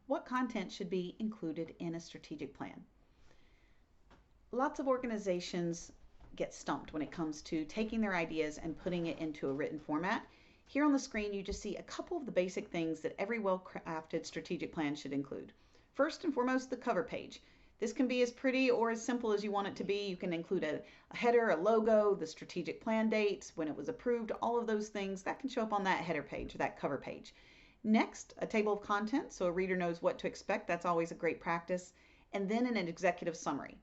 What content should be included in a strategic plan? Lots of organizations get stumped when it comes to taking their ideas and putting it into a written format. Here on the screen, you just see a couple of the basic things that every well-crafted strategic plan should include. First and foremost, the cover page. This can be as pretty or as simple as you want it to be. You can include a header, a logo, the strategic plan dates, when it was approved, all of those things that can show up on that header page or that cover page. Next, a table of contents so a reader knows what to expect. That's always a great practice. And then an executive summary.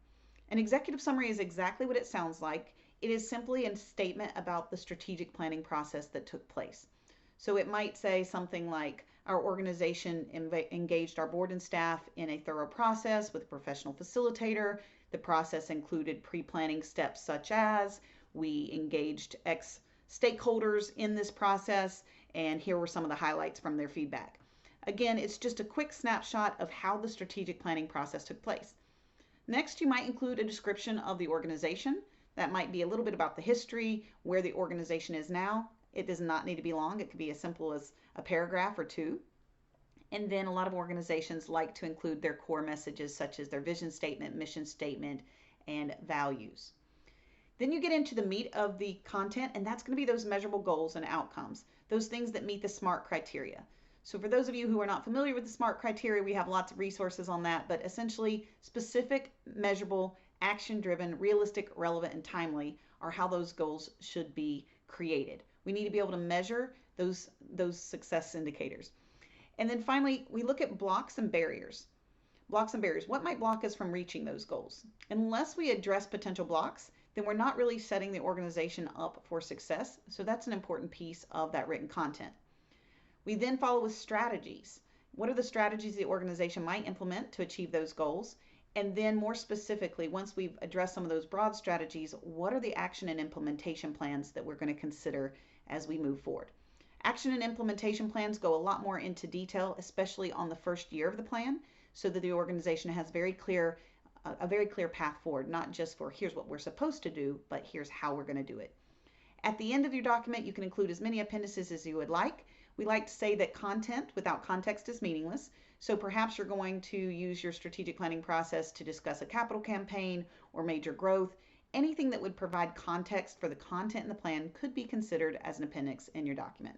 An executive summary is exactly what it sounds like. It is simply a statement about the strategic planning process that took place. So it might say something like, our organization engaged our board and staff in a thorough process with a professional facilitator. The process included pre-planning steps such as we engaged X stakeholders in this process, and here were some of the highlights from their feedback. Again, it's just a quick snapshot of how the strategic planning process took place. Next, you might include a description of the organization. That might be a little bit about the history, where the organization is now. It does not need to be long. It could be as simple as a paragraph or two. And then a lot of organizations like to include their core messages, such as their vision statement, mission statement, and values. Then you get into the meat of the content, and that's going to be those measurable goals and outcomes, those things that meet the SMART criteria. So for those of you who are not familiar with the SMART criteria, we have lots of resources on that, but essentially specific, measurable, action-driven, realistic, relevant, and timely are how those goals should be created. We need to be able to measure those success indicators. And then finally, we look at blocks and barriers. Blocks and barriers. What might block us from reaching those goals? Unless we address potential blocks, then we're not really setting the organization up for success. So that's an important piece of that written content. We then follow with strategies. What are the strategies the organization might implement to achieve those goals? And then more specifically, once we've addressed some of those broad strategies, what are the action and implementation plans that we're going to consider as we move forward? Action and implementation plans go a lot more into detail, especially on the first year of the plan, so that the organization has a very clear path forward, not just for here's what we're supposed to do, but here's how we're going to do it. At the end of your document, you can include as many appendices as you would like. We like to say that content without context is meaningless. So perhaps you're going to use your strategic planning process to discuss a capital campaign or major growth. Anything that would provide context for the content in the plan could be considered as an appendix in your document.